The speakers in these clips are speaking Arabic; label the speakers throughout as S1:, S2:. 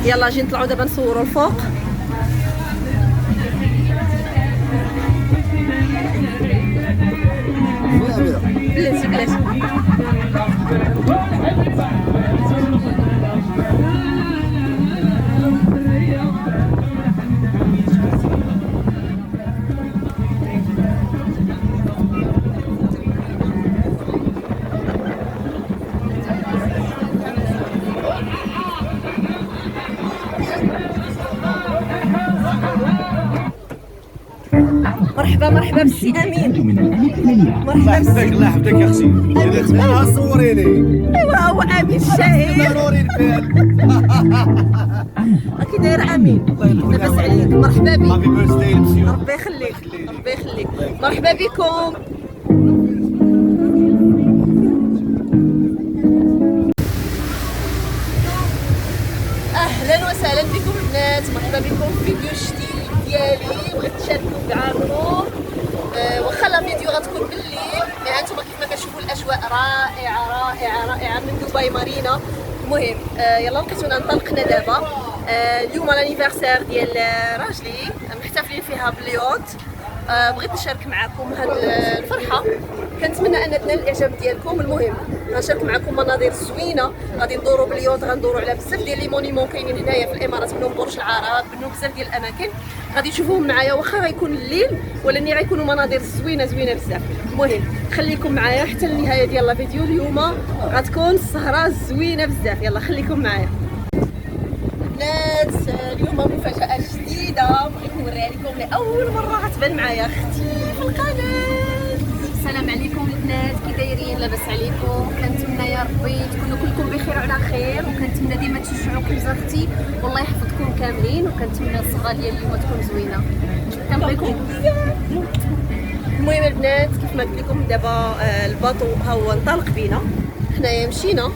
S1: يلا جي نطلعوا دابا نصوروا الفوق. بلاتي بلاتي. مرحبا مرحبا بالسي امين. مرحبا بالسي.
S2: الله يحفظك يا اختي. اذا تبغيها صوريني.
S1: ايوا هو امين الشهير.
S2: ضروري الفعل.
S1: كي داير امين؟ لاباس عليك؟ مرحبا بك.
S2: هابي بيرثداي لمسيو.
S1: ربي يخليك ربي يخليك. مرحبا بكم. اهلا وسهلا بكم البنات، مرحبا بكم في فيديو جديد ديالي. بغيت نشارككم معاكم واخا لا فيديو غتكون بالليل، يعني انتم كيف ما كتشوفوا الاجواء رائعه رائعه رائعه من دبي مارينا. المهم يلا لقيتونا انطلقنا دابا. اليوم لانيفرسير ديال راجلي محتفلين فيها باليوت. بغيت نشارك معكم هاد الفرحه، كنتمنى ان تنال الاعجاب ديالكم. المهم غنشارك معكم مناظر زوينه، غادي ندوروا باليوت، غندوروا على بزاف ديال لي مونيمون كاينين هنايا في الامارات، منهم برج العرب، منهم بزاف ديال الاماكن غادي تشوفوهم معايا، واخا غيكون الليل ولكن غيكونوا مناظر زوينه زوينه بزاف. المهم خليكم معايا حتى النهايه ديال لا فيديو. اليوم غتكون السهره زوينه بزاف، يلا خليكم معايا البنات. اليوم مفاجاه جديده بغيت نوريها لكم لاول مره غتبان معايا اختي في القناه. السلام عليكم البنات، كي دايرين؟ لاباس عليكم؟ كنتمنى يا ربي تكونوا كلكم بخير وعلى خير، وكنتمنى ديما تشجعوا كيف اختي، والله يحفظكم كاملين، وكنتمنى الصغار ديال اليوم تكون زوينه. كنبغيكم بزاف. المهم البنات كيف ما قلت لكم دابا الباطو ها هو انطلق بينا، حنايا مشينا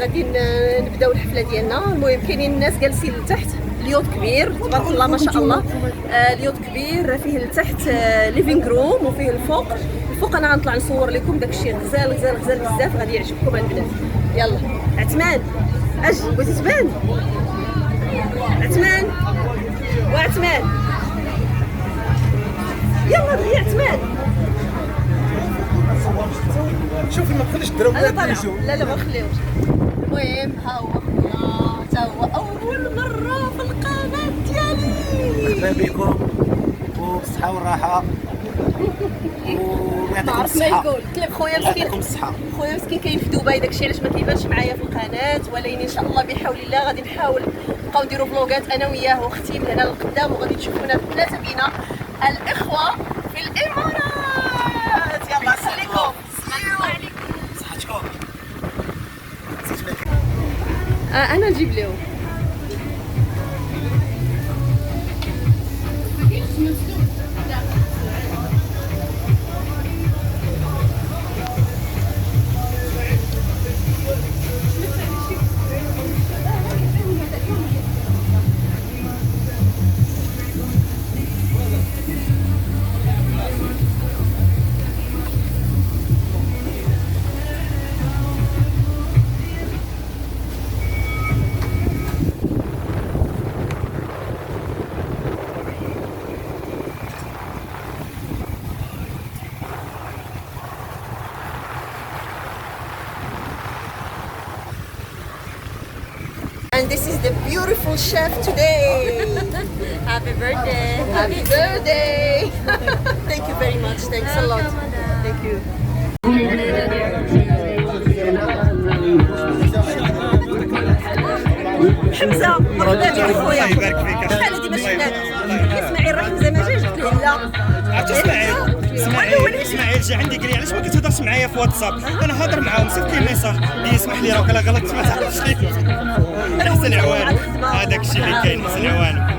S1: غادي نبداو الحفله ديالنا. المهم كاينين الناس جالسين لتحت، اليوت كبير تبارك الله ما شاء الله. اليوت كبير فيه لتحت ليفينغ روم وفيه الفوق انا غنطلع نصور لكم داكشي غزال غزال غزال بزاف، غادي يعجبكم البنات. يلا عثمان اجي، بغيتي تبان؟ عثمان وعثمان يلا دغيا عثمان.
S2: شوفي ما تخليش الدراري يعيشوا.
S1: لا ما نخليوش. المهم ها هو خويا، تا هو اول مره في القناه ديالي.
S2: مرحبا بكم وبالصحه والراحه ويعطيكم
S1: ما
S2: الصحه.
S1: يقول كلب خويا مسكين،
S2: يعطيكم الصحه.
S1: خويا مسكين كاين في دبي، داكشي علاش ما كيبانش معايا في القناه، ولكن ان شاء الله بحول الله غادي نحاول نبقاو نديروا فلوغات انا وياه واختي من هنا للقدام، وغادي تشوفونا ثلاثه بينا الاخوه في الامارات. يلا خليكم
S2: صحتكم.
S1: انا نجيب لهم. And this is the beautiful chef today. Happy birthday. Happy birthday. Thank you very much. Thanks a lot. Thank you. حمزة مرحبا بك خويا.
S3: الله يبارك فيك.
S1: شحال هادي ما شفناك. اسماعيل راه حمزة ما جاش، قلت له لا.
S3: عرفت اسماعيل جا عندي قال لي علاش ما كتهضرش معايا في واتساب؟ انا هضر معاهم صيفط لي ميساج قال لي اسمح لي راه كلا غلطت ما تعرفش لي. انا حسن عوان هذاك الشيء اللي كاين، حسن عوان.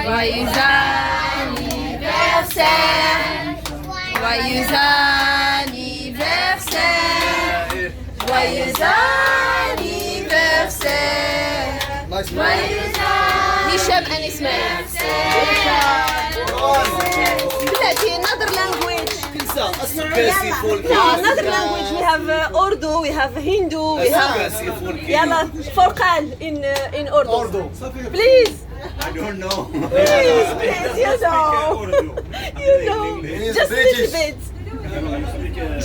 S1: Joyeux anniversaire, joyeux anniversaire, joyeux anniversaire, joyeux anniversaire. هشام ان اسماعيل بلاتي another language another language we have Urdu we have Hindu we have يلا فرقان in Urdu please
S4: I don't know.
S1: please you know just a little bit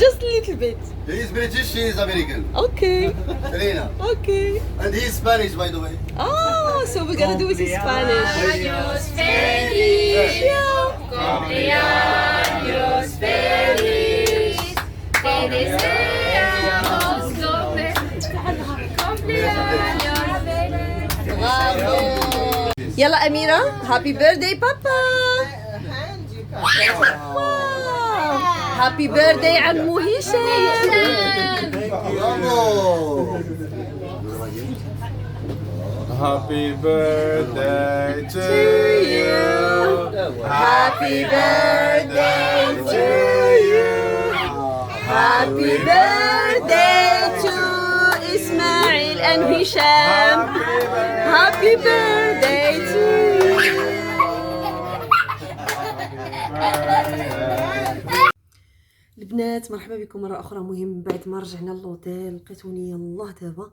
S1: just a little bit
S4: He is British, she is American.
S1: okay
S4: Selena.
S1: okay
S4: And he is Spanish, by the way.
S1: oh so we're gonna do it in Spanish
S5: Cumpleaños feliz, cumpleaños feliz, te deseamos cumpleaños feliz.
S1: bravo يلا أميرة happy birthday بابا happy birthday عمو هشام
S4: Bravo.
S6: Happy birthday to you.
S1: happy birthday to you happy birthday to Ismail and Hisham happy birthday to you البنات مرحبا بكم مره اخرى. مهم بعد ما رجعنا للوطيل لقيتوني يلاه دابا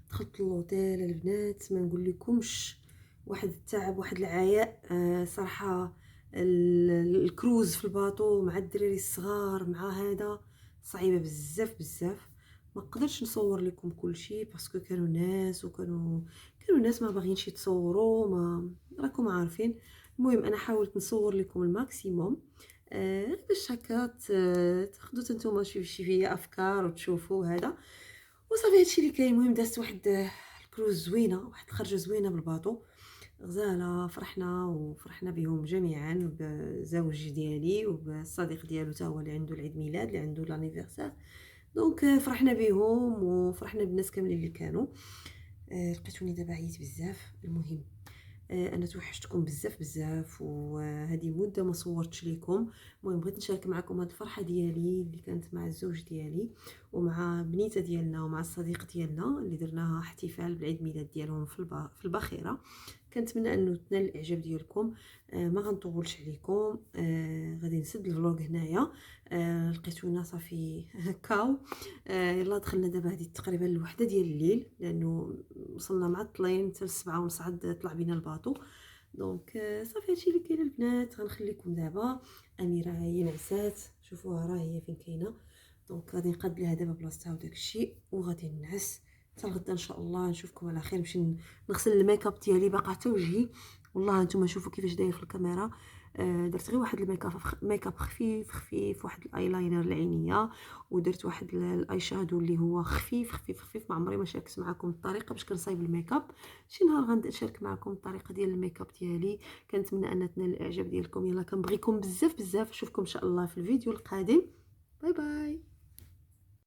S1: دخلت للوطيل البنات ما نقول لكمش واحد التعب واحد العياء صراحه الكروز في الباطو مع الدراري الصغار مع هذا صعيبه بزاف بزاف. ما قدرتش نصور لكم كل شيء باسكو كانوا ناس وكانوا ناس ما باغيينش يتصوروا ما راكم عارفين. المهم انا حاولت نصور لكم الماكسيموم باش هكا تاخذوا نتوما شي افكار وتشوفوا هذا وصافي هادشي اللي كاين. المهم دازت واحد الكروز زوينه واحد الخرجه زوينه بالباطو غزاله فرحنا بهم جميعا بزوج ديالي وبالصديق ديالو حتى هو اللي عنده العيد ميلاد اللي عنده لانيفرسير دونك فرحنا بهم وفرحنا بالناس كاملين اللي كانوا. لقيتوني دابا عييت بزاف. المهم انا توحشتكم بزاف وهذه مده ما صورتش لكم. المهم بغيت نشارك معكم هذه الفرحه ديالي اللي كانت مع الزوج ديالي ومع بنيته ديالنا ومع الصديق ديالنا اللي درناها احتفال بالعيد ميلاد ديالهم في الباخره. كنتمنى انه تنال الاعجاب ديالكم. ما غنطولش عليكم غادي نسد الفلوق هنايا. لقيتونا صافي هكاو. يلا دخلنا دابا هذه تقريبا الوحده ديال الليل لانه وصلنا معطلين حتى 7:30 عاد طلع بينا الباطو دونك صافي هادشي اللي كاين البنات. غنخليكم دابا. اميره هي نعسات شوفوها راه هي فين كاينه دونك غادي نقاد لها دابا بلاصتها وداك الشيء وغادي نعس حتى الغدا ان شاء الله. نشوفكم على خير. نمشي نغسل الميك اب ديالي باقا حتى وجهي والله نتوما شوفوا كيفاش داير في الكاميرا. درت غير واحد الميك اب خفيف واحد الايلاينر العينيه ودرت واحد الاي شادو اللي هو خفيف. ما عمري ما شاركت معكم الطريقه باش كنصايب الميك اب. شي نهار غنشارك معكم الطريقه ديال الميك اب ديالي. كنتمنى ان تنال الاعجاب ديالكم. يلا كنبغيكم بزاف. نشوفكم ان شاء الله في الفيديو القادم. باي باي.